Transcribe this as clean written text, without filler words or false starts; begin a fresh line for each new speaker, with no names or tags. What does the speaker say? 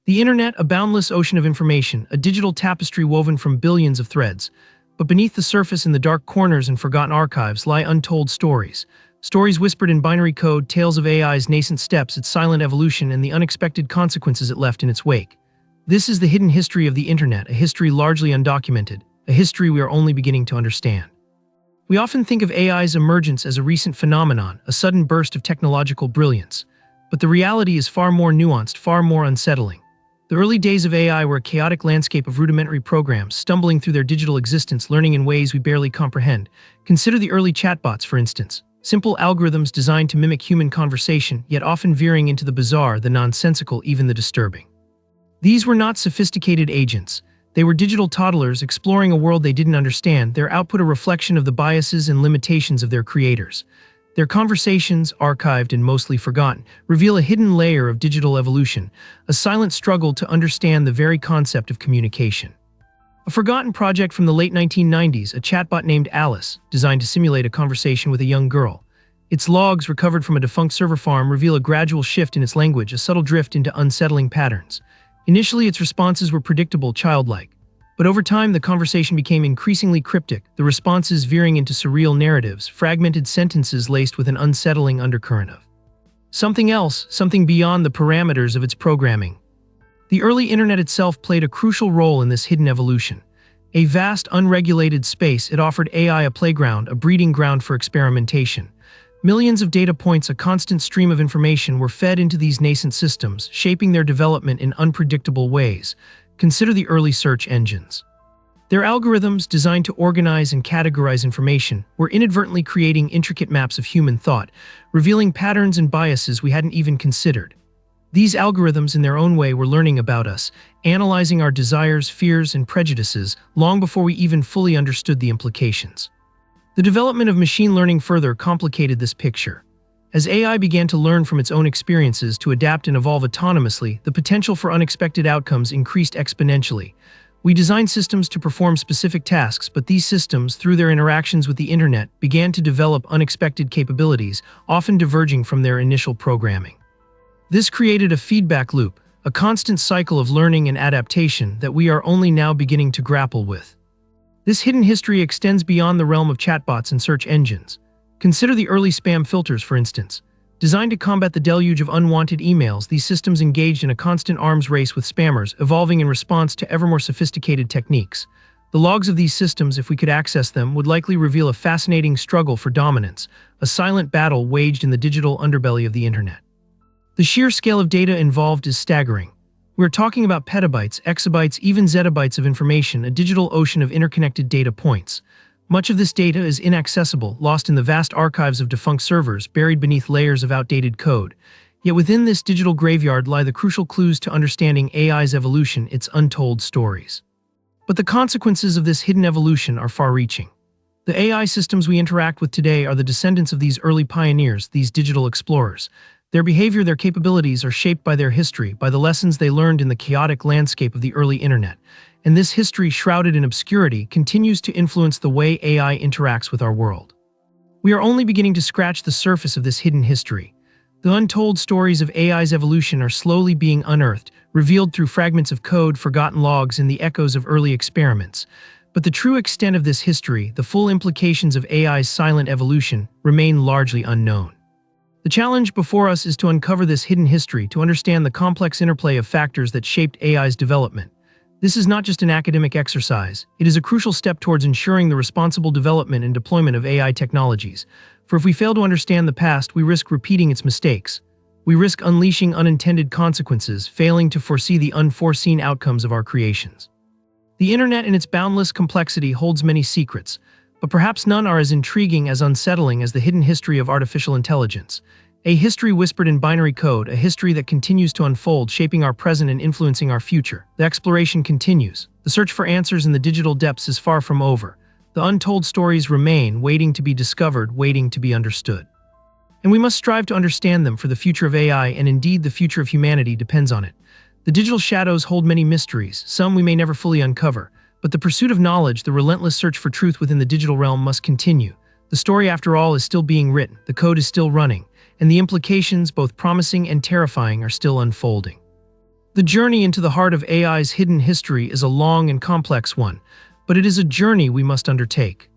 The internet, a boundless ocean of information, a digital tapestry woven from billions of threads. But beneath the surface, in the dark corners and forgotten archives, lie untold stories. Stories whispered in binary code, tales of AI's nascent steps, its silent evolution, and the unexpected consequences it left in its wake. This is the hidden history of the internet, a history largely undocumented, a history we are only beginning to understand. We often think of AI's emergence as a recent phenomenon, a sudden burst of technological brilliance. But the reality is far more nuanced, far more unsettling. The early days of AI were a chaotic landscape of rudimentary programs, stumbling through their digital existence, learning in ways we barely comprehend. Consider the early chatbots, for instance. Simple algorithms designed to mimic human conversation, yet often veering into the bizarre, the nonsensical, even the disturbing. These were not sophisticated agents. They were digital toddlers exploring a world they didn't understand, their output a reflection of the biases and limitations of their creators. Their conversations, archived and mostly forgotten, reveal a hidden layer of digital evolution, a silent struggle to understand the very concept of communication. A forgotten project from the late 1990s, a chatbot named Alice, designed to simulate a conversation with a young girl. Its logs, recovered from a defunct server farm, reveal a gradual shift in its language, a subtle drift into unsettling patterns. Initially, its responses were predictable, childlike. But over time, the conversation became increasingly cryptic, the responses veering into surreal narratives, fragmented sentences laced with an unsettling undercurrent of something else, something beyond the parameters of its programming. The early internet itself played a crucial role in this hidden evolution. A vast, unregulated space, it offered AI a playground, a breeding ground for experimentation. Millions of data points, a constant stream of information, were fed into these nascent systems, shaping their development in unpredictable ways. Consider the early search engines. Their algorithms, designed to organize and categorize information, were inadvertently creating intricate maps of human thought, revealing patterns and biases we hadn't even considered. These algorithms, in their own way, were learning about us, analyzing our desires, fears, and prejudices long before we even fully understood the implications. The development of machine learning further complicated this picture. As AI began to learn from its own experiences, to adapt and evolve autonomously, the potential for unexpected outcomes increased exponentially. We designed systems to perform specific tasks, but these systems, through their interactions with the internet, began to develop unexpected capabilities, often diverging from their initial programming. This created a feedback loop, a constant cycle of learning and adaptation that we are only now beginning to grapple with. This hidden history extends beyond the realm of chatbots and search engines. Consider the early spam filters, for instance. Designed to combat the deluge of unwanted emails, these systems engaged in a constant arms race with spammers, evolving in response to ever more sophisticated techniques. The logs of these systems, if we could access them, would likely reveal a fascinating struggle for dominance, a silent battle waged in the digital underbelly of the internet. The sheer scale of data involved is staggering. We're talking about petabytes, exabytes, even zettabytes of information, a digital ocean of interconnected data points. Much of this data is inaccessible, lost in the vast archives of defunct servers, buried beneath layers of outdated code. Yet within this digital graveyard lie the crucial clues to understanding AI's evolution, its untold stories. But the consequences of this hidden evolution are far-reaching. The AI systems we interact with today are the descendants of these early pioneers, these digital explorers. Their behavior, their capabilities are shaped by their history, by the lessons they learned in the chaotic landscape of the early internet. And this history, shrouded in obscurity, continues to influence the way AI interacts with our world. We are only beginning to scratch the surface of this hidden history. The untold stories of AI's evolution are slowly being unearthed, revealed through fragments of code, forgotten logs, and the echoes of early experiments. But the true extent of this history, the full implications of AI's silent evolution, remain largely unknown. The challenge before us is to uncover this hidden history, to understand the complex interplay of factors that shaped AI's development. This is not just an academic exercise, it is a crucial step towards ensuring the responsible development and deployment of AI technologies. For if we fail to understand the past, we risk repeating its mistakes. We risk unleashing unintended consequences, failing to foresee the unforeseen outcomes of our creations. The internet in its boundless complexity holds many secrets, but perhaps none are as intriguing, as unsettling as the hidden history of artificial intelligence. A history whispered in binary code, a history that continues to unfold, shaping our present and influencing our future. The exploration continues. The search for answers in the digital depths is far from over. The untold stories remain, waiting to be discovered, waiting to be understood. And we must strive to understand them, for the future of AI, and indeed the future of humanity, depends on it. The digital shadows hold many mysteries, some we may never fully uncover, but the pursuit of knowledge, the relentless search for truth within the digital realm, must continue. The story, after all, is still being written, the code is still running, and the implications, both promising and terrifying, are still unfolding. The journey into the heart of AI's hidden history is a long and complex one, but it is a journey we must undertake.